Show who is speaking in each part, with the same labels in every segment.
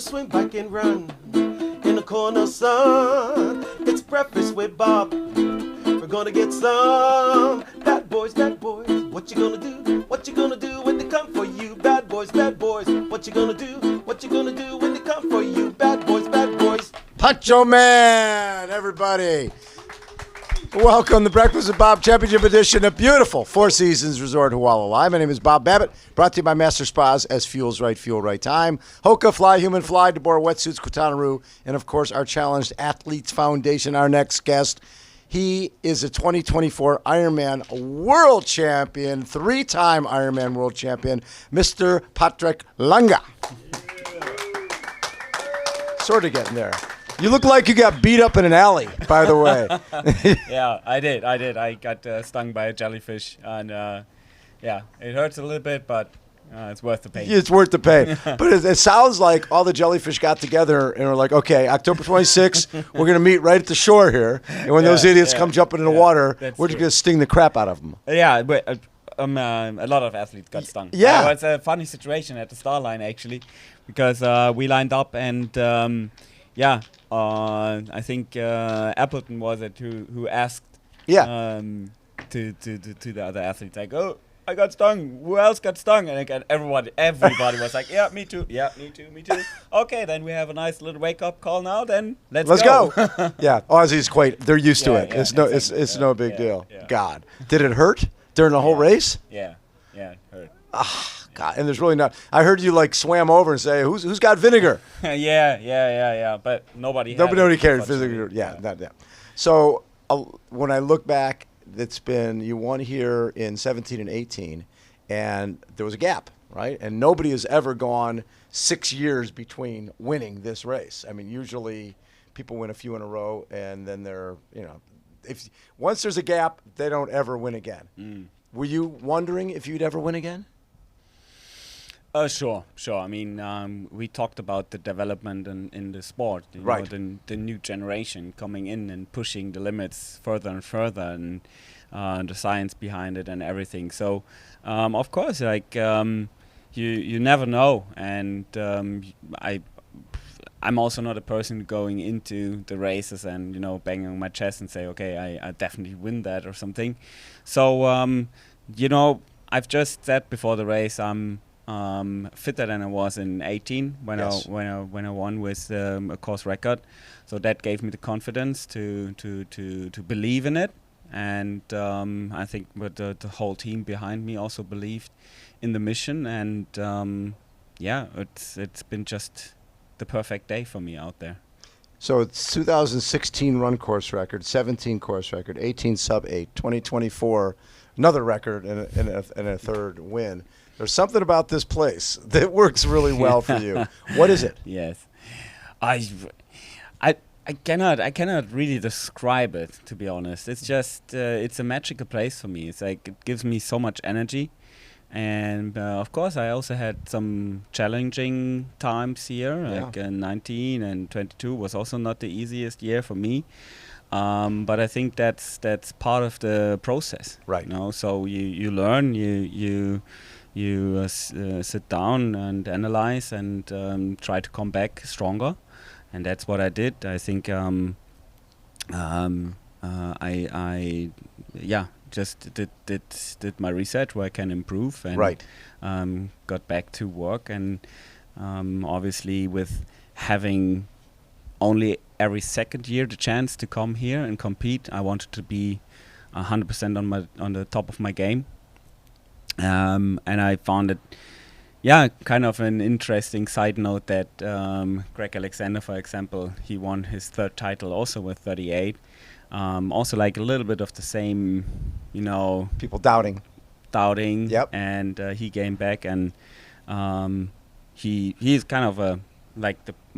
Speaker 1: swing back and run in the corner sun. It's breakfast with Bob. We're gonna get some bad boys, bad boys. What you gonna do? What you gonna do when they come for you? Bad boys, bad boys. What you gonna do? What you gonna do when they come for you? Bad boys, bad boys.
Speaker 2: Pacho Man, everybody. Welcome to Breakfast with Bob Championship Edition of beautiful Four Seasons Resort Hualalai. My name is Bob Babbitt, brought to you by Master Spas, SFuels, right fuel, right time. HOKA, Fly Human Fly, Deboer, Wetsuits, Quintana, and of course our Challenged Athletes Foundation. Our next guest, he is a 2024 Ironman World Champion, three-time Ironman World Champion, Mr. Patrick Lange. Sort of getting there. You look like you got beat up in an alley, by the way.
Speaker 3: Yeah, I did. I got stung by a jellyfish, and yeah, it hurts a little bit, but it's worth the pain.
Speaker 2: It's worth the pain. But it sounds like all the jellyfish got together and were like, okay, October 26th, we're going to meet right at the shore here. And when those idiots come jumping in the water, we're just going to sting the crap out of them.
Speaker 3: Yeah, but a lot of athletes got stung.
Speaker 2: Yeah.
Speaker 3: It's a funny situation at the start line, actually, because we lined up and... I think Appleton was it who asked to the other athletes, like, oh, I got stung. Who else got stung? And again, everybody was like, yeah, me too. Yeah, me too. Okay, then we have a nice little wake-up call now. Then let's go.
Speaker 2: Yeah, Aussies quite. They're used to it.
Speaker 3: Yeah,
Speaker 2: it's no big deal.
Speaker 3: Yeah.
Speaker 2: God, did it hurt during the whole race?
Speaker 3: Yeah, it hurt.
Speaker 2: God, and there's really not. I heard you like swam over and say, "Who's got vinegar?"
Speaker 3: yeah. But nobody
Speaker 2: cared vinegar. Yeah. So when I look back, you won here in 17 and 18, and there was a gap, right? And nobody has ever gone 6 years between winning this race. I mean, usually people win a few in a row, and then if once there's a gap, they don't ever win again. Were you wondering if you'd ever win again?
Speaker 3: Sure. I mean, we talked about the development in the sport,
Speaker 2: right?
Speaker 3: The new generation coming in and pushing the limits further and further, and the science behind it and everything. So, of course, like you never know, and I'm also not a person going into the races and banging on my chest and say, okay, I definitely win that or something. So, I've just said before the race, I'm fitter than I was in 18 when I won with a course record, so that gave me the confidence to believe in it, and I think the whole team behind me also believed in the mission, and it's been just the perfect day for me out there.
Speaker 2: So it's 2016 run course record, 17 course record, 18 sub 8, 2024 another record and a third win. There's something about this place that works really well for you. What is it?
Speaker 3: Yes, I cannot really describe it, to be honest. It's just it's a magical place for me. It's like it gives me so much energy, and of course I also had some challenging times here. Like 19 and 22 was also not the easiest year for me. But I think that's part of the process,
Speaker 2: right?
Speaker 3: So you learn, you sit down and analyze and try to come back stronger, and that's what I did. I think I just did my research where I can improve, and got back to work, and obviously with having only every second year the chance to come here and compete, I wanted to be 100% on the top of my game. And I found it, kind of an interesting side note that Greg Alexander, for example, he won his third title also with 38. Also like a little bit of the same,
Speaker 2: people doubting.
Speaker 3: Yep. And he came back, and he's kind of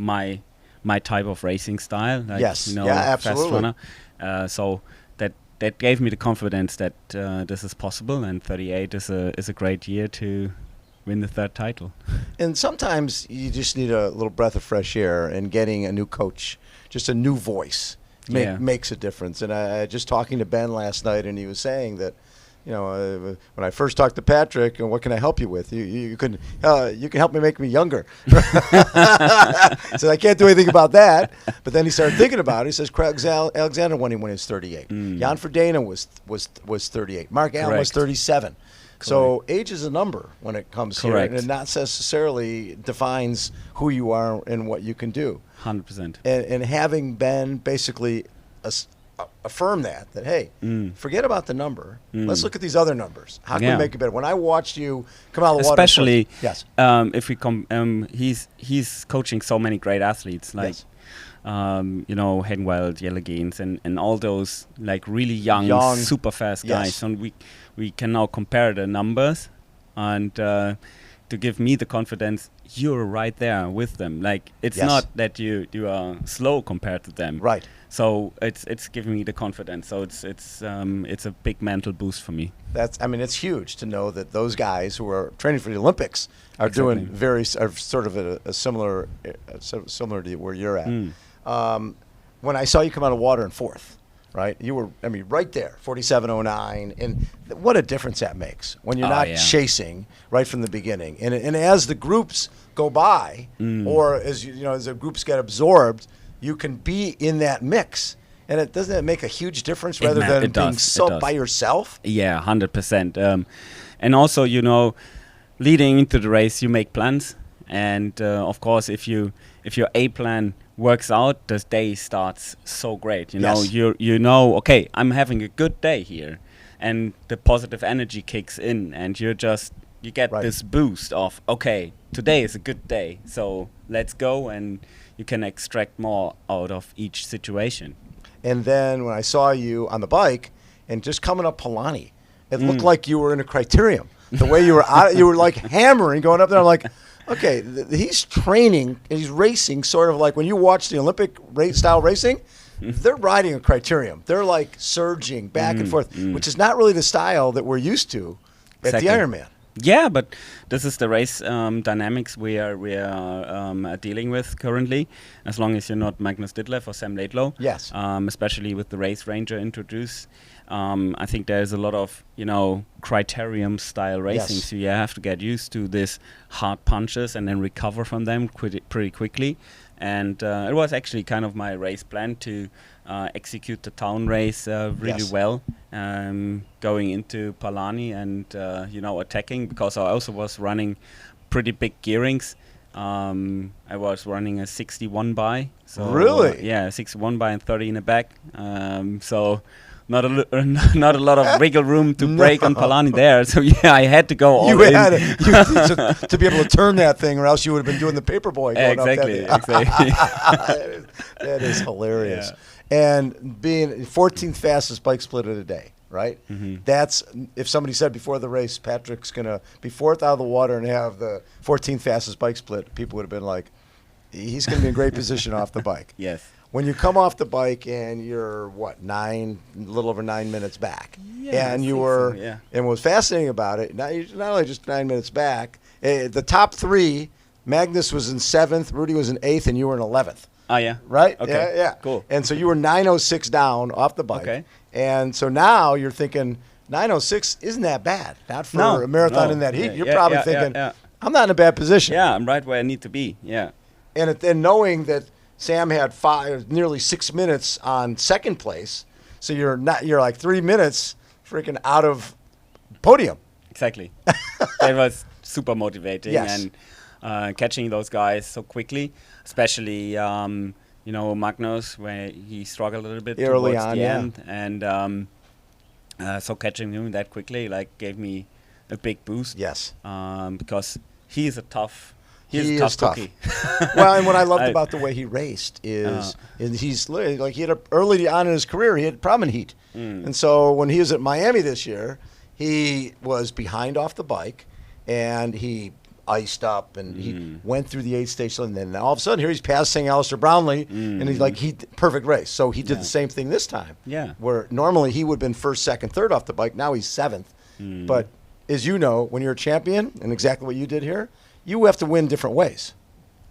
Speaker 3: my type of racing style. Like,
Speaker 2: yes. Absolutely.
Speaker 3: Fast runner. So that gave me the confidence that this is possible, and 38 is a great year to win the third title.
Speaker 2: And sometimes you just need a little breath of fresh air, and getting a new coach, just a new voice, makes a difference. And I just talking to Ben last night, and he was saying that, when I first talked to Patrick, what can I help you with? You can help me make me younger. So I can't do anything about that. But then he started thinking about it. He says Craig Alexander won when he was 38. Jan Frodeno was 38. Mark Allen was 37. So age is a number when it comes here, and it not necessarily defines who you are and what you can do.
Speaker 3: 100%.
Speaker 2: And having been basically affirm that hey, forget about the number. Let's look at these other numbers. How can we make it better? When I watched you come out of the water,
Speaker 3: especially
Speaker 2: if
Speaker 3: we he's coaching so many great athletes like. Hayden Wild, Jellyfish, and all those like really young super fast guys. And we can now compare the numbers and to give me the confidence you're right there with them. Like it's not that you are slow compared to them.
Speaker 2: Right.
Speaker 3: So it's giving me the confidence. So it's a big mental boost for me.
Speaker 2: It's huge to know that those guys who are training for the Olympics are doing are sort of a similar to where you're at. When I saw you come out of water in fourth, right? You were, right there, 47.09, and what a difference that makes when you're not chasing right from the beginning. And as the groups go by, or as as the groups get absorbed, you can be in that mix. And doesn't it make a huge difference rather than being by yourself?
Speaker 3: Yeah, 100%. And also, leading into the race, you make plans, and of course, if your A plan works out, the day starts so great. Okay, I'm having a good day here, and the positive energy kicks in, and you get this boost of, okay, today is a good day, so let's go, and you can extract more out of each situation.
Speaker 2: And then when I saw you on the bike and just coming up Palani, it looked like you were in a criterium. The way you were you were like hammering going up there. I'm like, okay, he's training, he's racing sort of like when you watch the Olympic style racing, they're riding a criterium. They're like surging back and forth, which is not really the style that we're used to at the Ironman.
Speaker 3: Yeah, but this is the race dynamics we are dealing with currently. As long as you're not Magnus Ditlev or Sam Lelo,
Speaker 2: yes,
Speaker 3: especially with the race ranger introduced. I think there's a lot of criterium style racing, so you have to get used to this hard punches and then recover from them pretty quickly. And it was actually kind of my race plan to execute the town race really well, going into Palani and attacking, because I also was running pretty big gearings. I was running a 61 by. So
Speaker 2: really?
Speaker 3: 61 by and 30 in the back. So not a lot of wiggle room to break on Palani there. So I had to go all in.
Speaker 2: To be able to turn that thing, or else you would have been doing the paperboy.
Speaker 3: Exactly.
Speaker 2: That is hilarious. Yeah. And being 14th fastest bike split of the day, right? That's, if somebody said before the race, Patrick's going to be fourth out of the water and have the 14th fastest bike split, people would have been like, he's going to be in great position off the bike.
Speaker 3: Yes.
Speaker 2: When you come off the bike and you're, a little over 9 minutes back, and you were, and what was fascinating about it, not only just 9 minutes back, the top three, Magnus was in 7th, Rudy was in 8th, and you were in 11th.
Speaker 3: Oh, yeah.
Speaker 2: Right?
Speaker 3: Okay.
Speaker 2: Yeah.
Speaker 3: Cool.
Speaker 2: And so you were 9:06 down off the bike. Okay. And so now you're thinking 9:06 isn't that bad. Not for a marathon in that heat. You're probably thinking, I'm not in a bad position.
Speaker 3: Yeah, I'm right where I need to be. Yeah.
Speaker 2: And then knowing that Sam had nearly 6 minutes on second place, so you're like 3 minutes freaking out of podium.
Speaker 3: Exactly. That was super motivating.
Speaker 2: Yes.
Speaker 3: And catching those guys so quickly, especially Magnus, where he struggled a little bit
Speaker 2: early
Speaker 3: towards
Speaker 2: on,
Speaker 3: the end, and so catching him that quickly gave me a big boost.
Speaker 2: Yes.
Speaker 3: Because he is a tough.
Speaker 2: He is tough. Well, and what I loved about the way he raced is he's literally like, he had early on in his career, he had problem in heat. And so when he was at Miami this year, he was behind off the bike and he iced up and he went through the 8-stage, and then all of a sudden here he's passing Alistair Brownlee, and he's like, perfect race. So he did the same thing this time.
Speaker 3: Yeah.
Speaker 2: Where normally he would have been first, second, third off the bike. Now he's 7th. But as you know, when you're a champion, and exactly what you did here, you have to win different ways,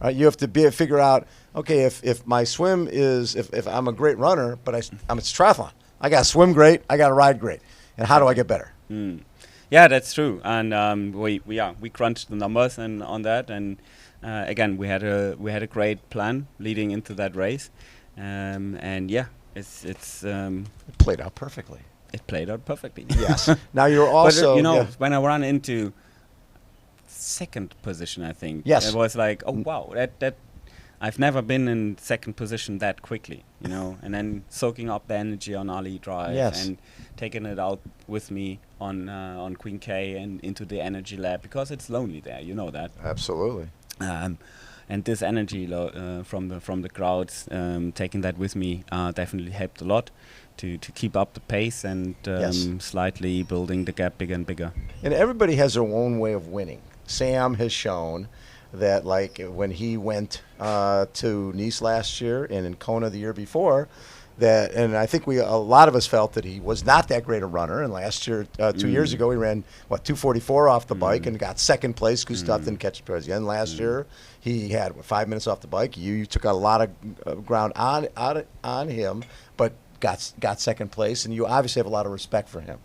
Speaker 2: right? You have to figure out, okay, if my swim is, if I'm a great runner, but I'm a triathlon, I got to swim great, I got to ride great, and how do I get better?
Speaker 3: Yeah, that's true. And we crunched the numbers and on that, and again we had a great plan leading into that race, and yeah, it's
Speaker 2: It played out perfectly.
Speaker 3: it played out perfectly.
Speaker 2: Yes. Now you're also,
Speaker 3: but
Speaker 2: yeah.
Speaker 3: when I ran into second position, I think
Speaker 2: Yes.
Speaker 3: it was like, oh wow, that I've never been in second position that quickly, and then soaking up the energy on Ali Drive,
Speaker 2: Yes.
Speaker 3: and taking it out with me on Queen K and into the energy lab, because it's lonely there, you know that.
Speaker 2: Absolutely.
Speaker 3: And this energy from the crowds, taking that with me, definitely helped a lot to keep up the pace and
Speaker 2: Yes.
Speaker 3: slightly building the gap bigger and bigger.
Speaker 2: And everybody has their own way of winning. Sam has shown that, like when he went to Nice last year and in Kona the year before, that, and I think a lot of us felt that he was not that great a runner. And last year, 2 years ago, he ran 2:44 off the bike and got second place. Gustav didn't catch it towards the end. Last year, he had 5 minutes off the bike. You took a lot of ground on him, but got second place, and you obviously have a lot of respect for him.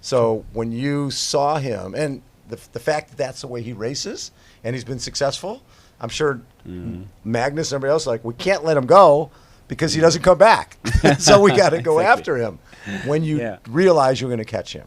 Speaker 2: So when you saw him, and the fact that that's the way he races, and he's been successful, I'm sure Magnus and everybody else are like, we can't let him go because he doesn't come back. So we got to go
Speaker 3: Exactly.
Speaker 2: after him. When you realize you're going to catch him,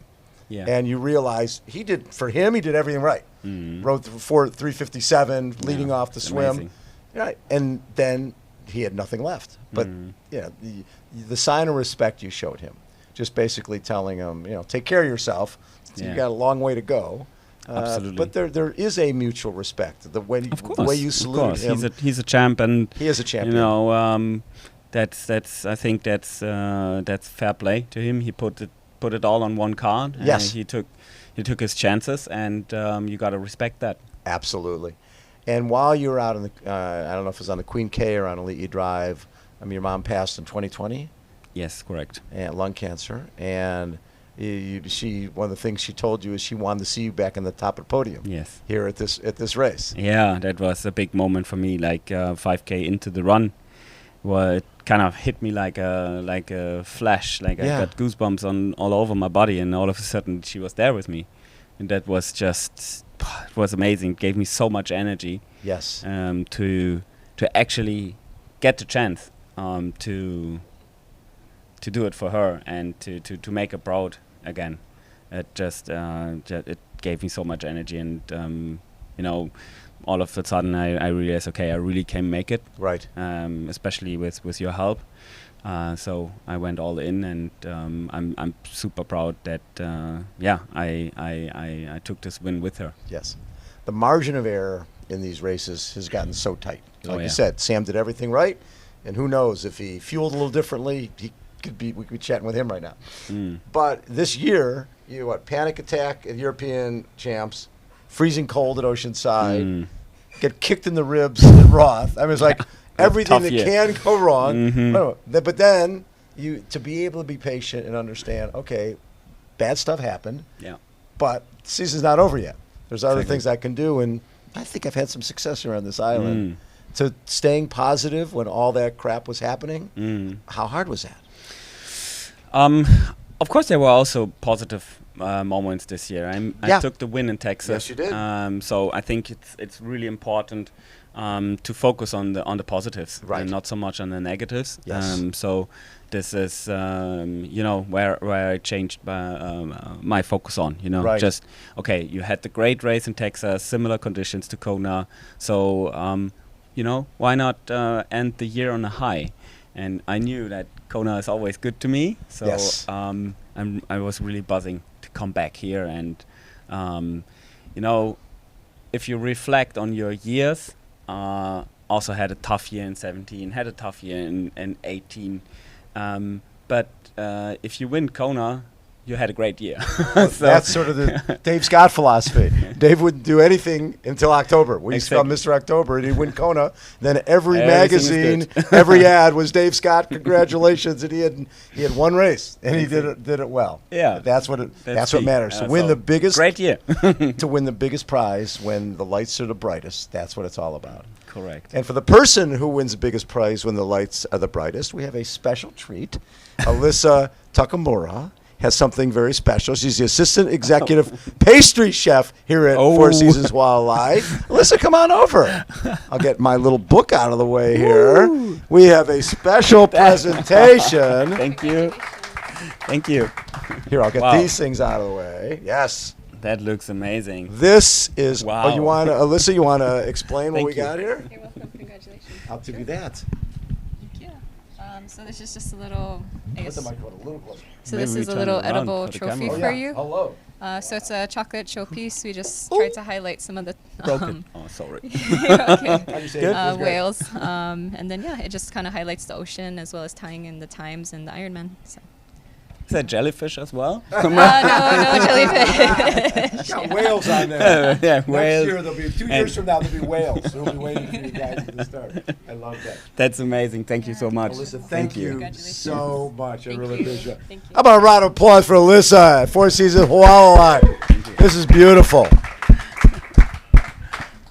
Speaker 2: and you realize he did everything right. Rode 3:57, leading off the swim,
Speaker 3: amazing.
Speaker 2: right, and then he had nothing left. But the sign of respect you showed him, just basically telling him, take care of yourself. You got a long way to go.
Speaker 3: Absolutely.
Speaker 2: But there is a mutual respect. The way you salute him.
Speaker 3: He's a champ, and
Speaker 2: He is a champion.
Speaker 3: That's I think that's fair play to him. He put it all on one card.
Speaker 2: Yes.
Speaker 3: He took his chances, and you got to respect that.
Speaker 2: Absolutely. And while you were out on the, I don't know if it was on the Queen K or on Elite Drive, your mom passed in 2020.
Speaker 3: Yes, correct.
Speaker 2: And lung cancer. And one of the things she told you is she wanted to see you back on the top of the podium.
Speaker 3: Yes.
Speaker 2: Here at this race.
Speaker 3: Yeah, that was a big moment for me. Like 5K into the run, well, it kind of hit me like a flash. Like I got goosebumps all over my body, and all of a sudden she was there with me, and that was just, it was amazing. It gave me so much energy.
Speaker 2: Yes.
Speaker 3: To actually get the chance to do it for her, and to make her proud again. It just it gave me so much energy, and all of a sudden I realized, okay, I really can make it.
Speaker 2: Right.
Speaker 3: Especially with your help. So I went all in, and I'm super proud that I took this win with her.
Speaker 2: Yes. The margin of error in these races has gotten so tight. Like you
Speaker 3: yeah.
Speaker 2: said, Sam did everything right, and who knows if he fueled a little differently, we could be chatting with him right now. But this year, panic attack at European champs, freezing cold at Oceanside, get kicked in the ribs at Roth. I mean, it's like everything that can go wrong. But then to be able to be patient and understand, okay, bad stuff happened, but the season's not over yet. There's other things I can do, and I think I've had some success around this island. To staying positive when all that crap was happening, how hard was that?
Speaker 3: Of course, there were also positive moments this year. I took the win in Texas.
Speaker 2: Yes, you did.
Speaker 3: So I think it's really important to focus on the positives,
Speaker 2: right,
Speaker 3: and not so much on the negatives.
Speaker 2: Yes.
Speaker 3: So this is where I changed my focus on.
Speaker 2: Right.
Speaker 3: Just okay. You had the great race in Texas, similar conditions to Kona. So why not end the year on a high? And I knew that Kona is always good to me, so
Speaker 2: yes.
Speaker 3: I was really buzzing to come back here. And if you reflect on your years, also had a tough year in 17, had a tough year in 18, but if you win Kona, you had a great year.
Speaker 2: So that's sort of the Dave Scott philosophy. Dave wouldn't do anything until October. We used to call Mr. October, and he'd win Kona. Then every magazine, every ad was Dave Scott. Congratulations! And he had one race, and he did it well.
Speaker 3: Yeah,
Speaker 2: that's what matters. To win the biggest
Speaker 3: great year,
Speaker 2: to win the biggest prize when the lights are the brightest. That's what it's all about.
Speaker 3: Correct.
Speaker 2: And for the person who wins the biggest prize when the lights are the brightest, we have a special treat. Alyssa Takamura has something very special. She's the assistant executive pastry chef here at Four Seasons Hualalai. Alyssa, come on over. I'll get my little book out of the way here. Woo. We have a special presentation.
Speaker 3: Thank you. Thank you.
Speaker 2: Here, I'll get these things out of the way. Yes.
Speaker 3: That looks amazing.
Speaker 2: This is,
Speaker 3: wow.
Speaker 2: You want to, Alyssa, you want to explain what we got here?
Speaker 4: You're welcome. Congratulations.
Speaker 2: I'll give you that.
Speaker 4: Thank you. So this is just a little,
Speaker 2: Put the microphone a little closer.
Speaker 4: So this is a little edible trophy for you.
Speaker 2: Hello.
Speaker 4: So it's a chocolate showpiece. We just tried to highlight some of the
Speaker 3: broken. Oh, sorry.
Speaker 4: okay. Whales. And then it just kind of highlights the ocean as well as tying in the times and the Ironman. So.
Speaker 3: Is that jellyfish as well?
Speaker 4: No jellyfish.
Speaker 2: Got whales on there.
Speaker 3: Whales.
Speaker 2: Next year, there'll be 2 years from now, there'll be whales. We'll be waiting for you guys at the start. I love that.
Speaker 3: That's amazing. Thank you so much.
Speaker 2: Alyssa, thank you so much. I really appreciate it.
Speaker 4: Thank you.
Speaker 2: How about a round of applause for Alyssa at Four Seasons Hualalai? This is beautiful.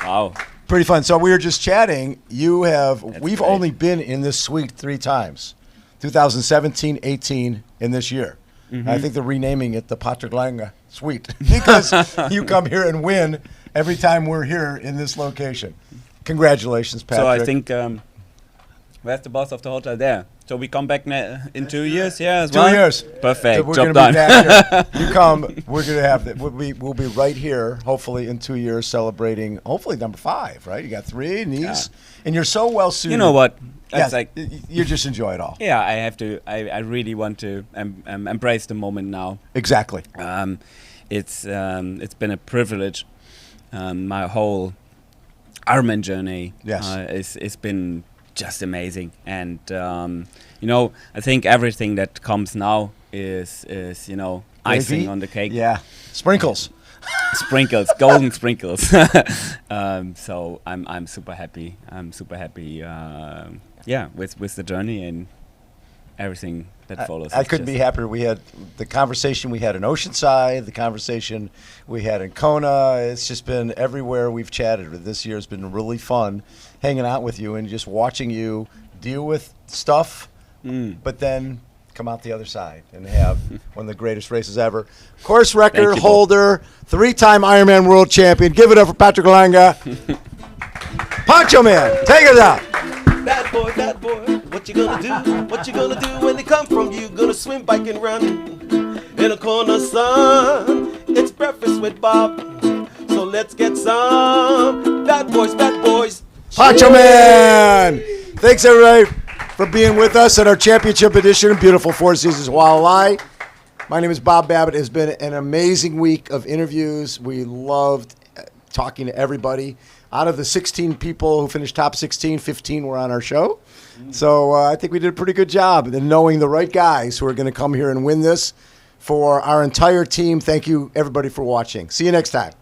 Speaker 3: Wow.
Speaker 2: Pretty fun. So we were just chatting. We've only been in this suite 3 times. 2017, 18, and this year. Mm-hmm. I think they're renaming it the Patrick Lange Suite because you come here and win every time we're here in this location. Congratulations, Patrick.
Speaker 3: So I think where's the boss of the hotel there? So we come back in 2 years, as well? 2
Speaker 2: years.
Speaker 3: Perfect.
Speaker 2: So we're
Speaker 3: Job
Speaker 2: gonna
Speaker 3: done.
Speaker 2: Be back here. You come. We're gonna have that. We'll be right here. Hopefully in 2 years, celebrating. Hopefully number 5. Right? You got 3 and these, and you're so well suited.
Speaker 3: You know what?
Speaker 2: That's like you just enjoy it all.
Speaker 3: Yeah, I have to. I really want to embrace the moment now.
Speaker 2: Exactly.
Speaker 3: It's been a privilege. My whole Ironman journey.
Speaker 2: Yes.
Speaker 3: It's been just amazing, and I think everything that comes now is icing on the cake.
Speaker 2: Yeah, sprinkles.
Speaker 3: Sprinkles, golden sprinkles. So I'm super happy. With the journey and everything that follows.
Speaker 2: I couldn't be happier. We had the conversation we had in Oceanside, the conversation we had in Kona. It's just been everywhere we've chatted. This year has been really fun hanging out with you and just watching you deal with stuff, but then come out the other side and have one of the greatest races ever. Course record holder, 3-time Ironman World Champion. Give it up for Patrick Lange. Poncho Man, take it out.
Speaker 1: Bad boy, what you gonna do? What you gonna do when they come from you? Gonna swim, bike, and run in a corner sun. It's breakfast with Bob, so let's get some bad boys.
Speaker 2: Poncho Man! Thanks, everybody, for being with us at our championship edition of beautiful Four Seasons Hualalai. My name is Bob Babbitt. It has been an amazing week of interviews. We loved talking to everybody. Out of the 16 people who finished top 16, 15 were on our show. So I think we did a pretty good job in knowing the right guys who are going to come here and win this. For our entire team, thank you, everybody, for watching. See you next time.